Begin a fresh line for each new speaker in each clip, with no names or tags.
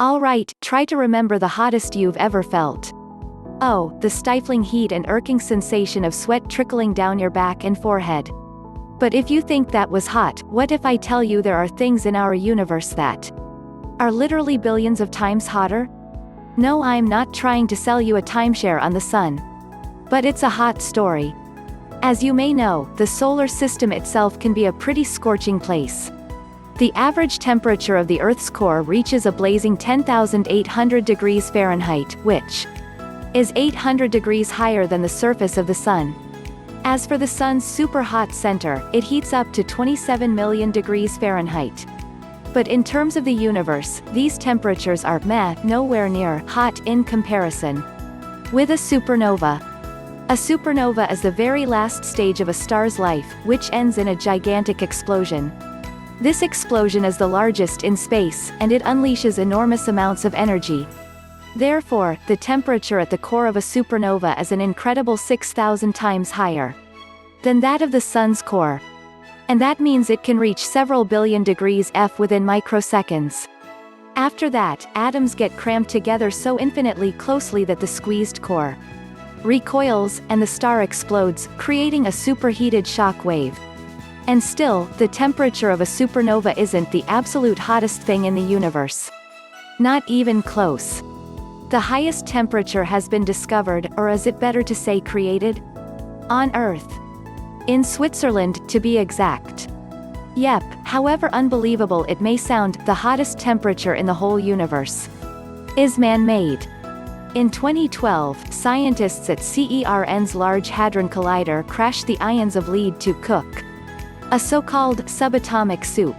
Alright, try to remember the hottest you've ever felt. Oh, the stifling heat and irking sensation of sweat trickling down your back and forehead. But if you think that was hot, what if I tell you there are things in our universe that are literally billions of times hotter? No, I'm not trying to sell you a timeshare on the sun. But it's a hot story. As you may know, the solar system itself can be a pretty scorching place. The average temperature of the Earth's core reaches a blazing 10,800 degrees Fahrenheit, which is 800 degrees higher than the surface of the Sun. As for the Sun's super-hot center, it heats up to 27 million degrees Fahrenheit. But in terms of the universe, these temperatures are nowhere near hot in comparison with a supernova. A supernova is the very last stage of a star's life, which ends in a gigantic explosion. This explosion is the largest in space, and it unleashes enormous amounts of energy. Therefore, the temperature at the core of a supernova is an incredible 6,000 times higher than that of the Sun's core. And that means it can reach several billion degrees F within microseconds. After that, atoms get crammed together so infinitely closely that the squeezed core recoils, and the star explodes, creating a superheated shock wave. And still, the temperature of a supernova isn't the absolute hottest thing in the universe. Not even close. The highest temperature has been discovered, or is it better to say created? On Earth. In Switzerland, to be exact. Yep, however unbelievable it may sound, the hottest temperature in the whole universe is man-made. In 2012, scientists at CERN's Large Hadron Collider crashed the ions of lead to cook a so-called subatomic soup.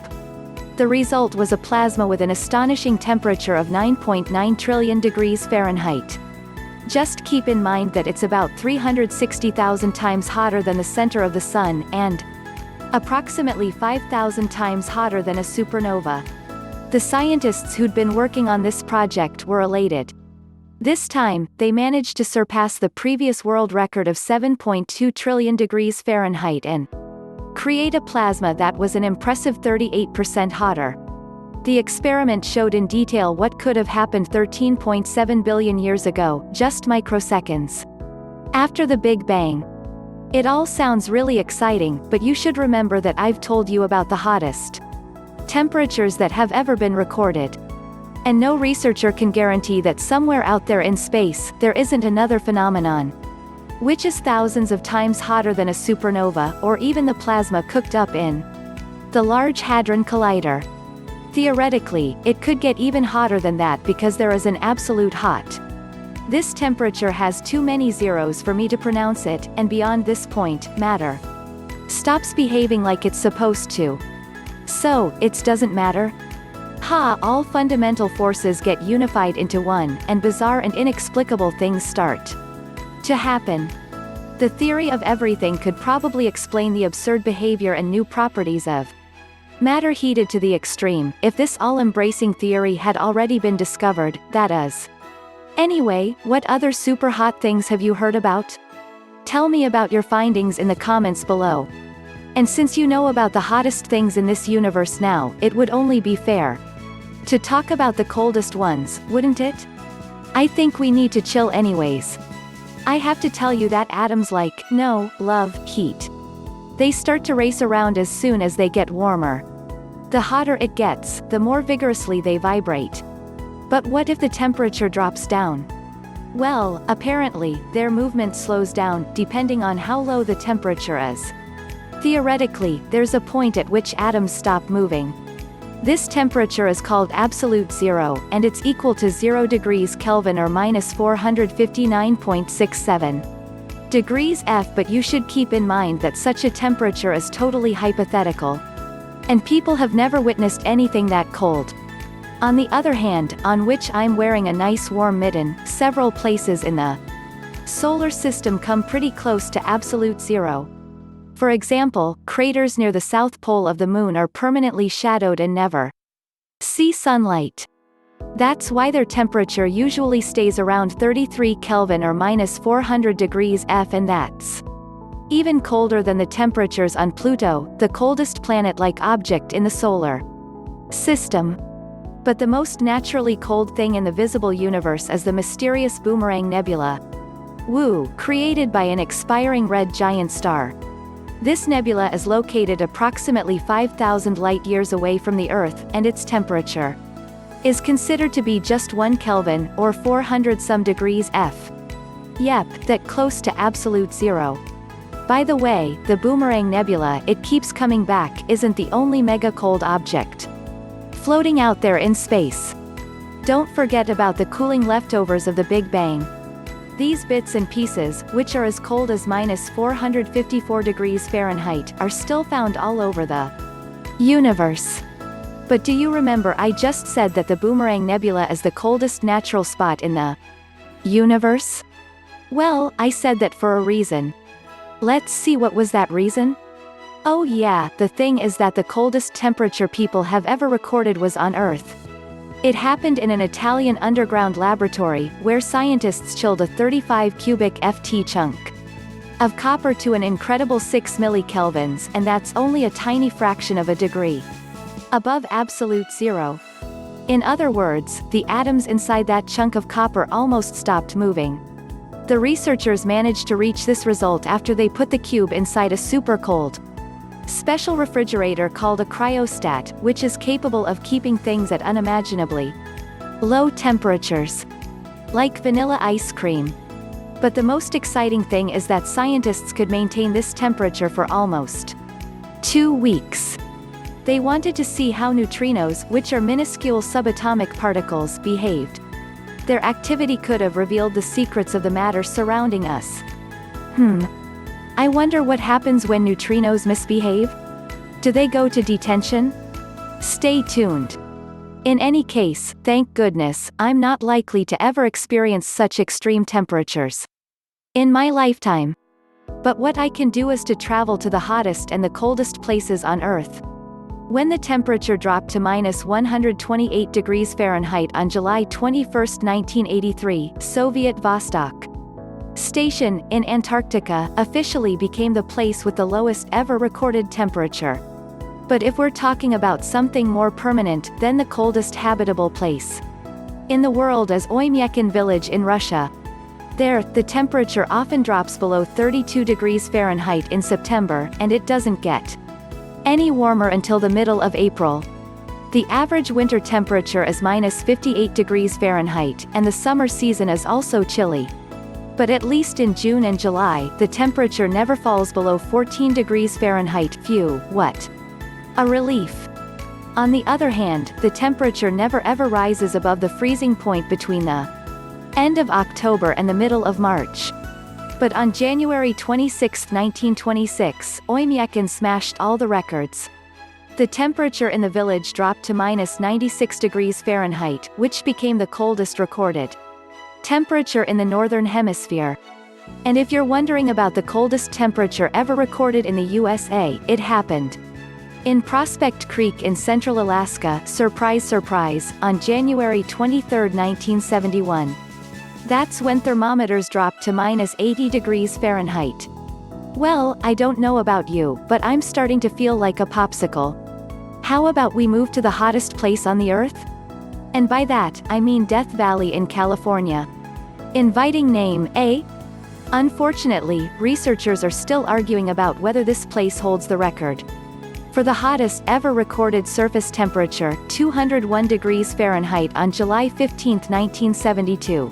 The result was a plasma with an astonishing temperature of 9.9 trillion degrees Fahrenheit. Just keep in mind that it's about 360,000 times hotter than the center of the Sun, and approximately 5,000 times hotter than a supernova. The scientists who'd been working on this project were elated. This time, they managed to surpass the previous world record of 7.2 trillion degrees Fahrenheit and create a plasma that was an impressive 38% hotter. The experiment showed in detail what could have happened 13.7 billion years ago, just microseconds after the Big Bang. It all sounds really exciting, but you should remember that I've told you about the hottest temperatures that have ever been recorded. And no researcher can guarantee that somewhere out there in space, there isn't another phenomenon which is thousands of times hotter than a supernova, or even the plasma cooked up in the Large Hadron Collider. Theoretically, it could get even hotter than that because there is an absolute hot. This temperature has too many zeros for me to pronounce it, and beyond this point, matter stops behaving like it's supposed to. So, it doesn't matter? All fundamental forces get unified into one, and bizarre and inexplicable things start to happen. The theory of everything could probably explain the absurd behavior and new properties of matter heated to the extreme, if this all-embracing theory had already been discovered, that is. Anyway, what other super hot things have you heard about? Tell me about your findings in the comments below. And since you know about the hottest things in this universe now, it would only be fair to talk about the coldest ones, wouldn't it? I think we need to chill anyways. I have to tell you that atoms love heat. They start to race around as soon as they get warmer. The hotter it gets, the more vigorously they vibrate. But what if the temperature drops down? Well, apparently, their movement slows down, depending on how low the temperature is. Theoretically, there's a point at which atoms stop moving. This temperature is called absolute zero, and it's equal to 0 degrees Kelvin or minus 459.67 degrees F. But you should keep in mind that such a temperature is totally hypothetical. And people have never witnessed anything that cold. On the other hand, on which I'm wearing a nice warm mitten, several places in the solar system come pretty close to absolute zero. For example, craters near the south pole of the moon are permanently shadowed and never see sunlight. That's why their temperature usually stays around 33 Kelvin or minus 400 degrees F, and that's even colder than the temperatures on Pluto, the coldest planet-like object in the solar system. But the most naturally cold thing in the visible universe is the mysterious Boomerang Nebula. Woo, created by an expiring red giant star. This nebula is located approximately 5,000 light-years away from the Earth, and its temperature is considered to be just 1 Kelvin, or 400-some degrees F. Yep, that close to absolute zero. By the way, the Boomerang Nebula, it keeps coming back, isn't the only mega-cold object floating out there in space. Don't forget about the cooling leftovers of the Big Bang. These bits and pieces, which are as cold as -454 degrees Fahrenheit, are still found all over the universe. But do you remember I just said that the Boomerang Nebula is the coldest natural spot in the universe? Well, I said that for a reason. Let's see, what was that reason? Oh yeah, the thing is that the coldest temperature people have ever recorded was on Earth. It happened in an Italian underground laboratory, where scientists chilled a 35 cubic Ft chunk of copper to an incredible 6 millikelvins, and that's only a tiny fraction of a degree above absolute zero. In other words, the atoms inside that chunk of copper almost stopped moving. The researchers managed to reach this result after they put the cube inside a super-cold special refrigerator called a cryostat, which is capable of keeping things at unimaginably low temperatures, like vanilla ice cream. But the most exciting thing is that scientists could maintain this temperature for almost 2 weeks. They wanted to see how neutrinos, which are minuscule subatomic particles, behaved. Their activity could have revealed the secrets of the matter surrounding us. I wonder what happens when neutrinos misbehave? Do they go to detention? Stay tuned. In any case, thank goodness, I'm not likely to ever experience such extreme temperatures in my lifetime. But what I can do is to travel to the hottest and the coldest places on Earth. When the temperature dropped to -128 degrees Fahrenheit on July 21, 1983, Soviet Vostok Station, in Antarctica, officially became the place with the lowest ever recorded temperature. But if we're talking about something more permanent, then the coldest habitable place in the world is Oymyakon village in Russia. There, the temperature often drops below 32 degrees Fahrenheit in September, and it doesn't get any warmer until the middle of April. The average winter temperature is -58 degrees Fahrenheit, and the summer season is also chilly. But at least in June and July, the temperature never falls below 14 degrees Fahrenheit. Phew, what a relief. On the other hand, the temperature never ever rises above the freezing point between the end of October and the middle of March. But on January 26, 1926, Oymyakon smashed all the records. The temperature in the village dropped to -96 degrees Fahrenheit, which became the coldest recorded temperature in the Northern Hemisphere. And if you're wondering about the coldest temperature ever recorded in the USA, it happened in Prospect Creek in central Alaska, surprise surprise, on January 23, 1971. That's when thermometers dropped to -80 degrees Fahrenheit. Well, I don't know about you, but I'm starting to feel like a popsicle. How about we move to the hottest place on the Earth? And by that, I mean Death Valley in California. Inviting name, eh? Unfortunately, researchers are still arguing about whether this place holds the record for the hottest ever recorded surface temperature, 201 degrees Fahrenheit on July 15, 1972.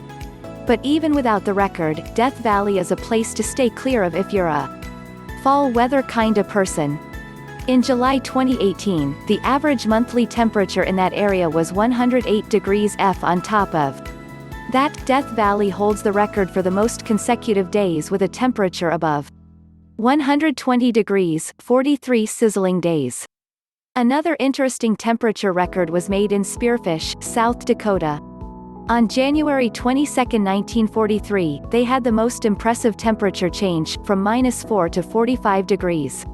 But even without the record, Death Valley is a place to stay clear of if you're a fall weather kinda person. In July 2018, the average monthly temperature in that area was 108 degrees F. On top of that, Death Valley holds the record for the most consecutive days with a temperature above 120 degrees, 43 sizzling days. Another interesting temperature record was made in Spearfish, South Dakota. On January 22, 1943, they had the most impressive temperature change, from -4 to 45 degrees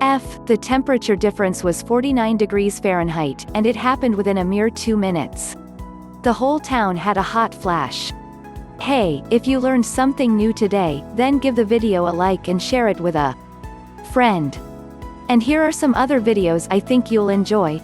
F. The temperature difference was 49 degrees Fahrenheit, and it happened within a mere 2 minutes. The whole town had a hot flash. Hey, if you learned something new today, then give the video a like and share it with a friend. And here are some other videos I think you'll enjoy.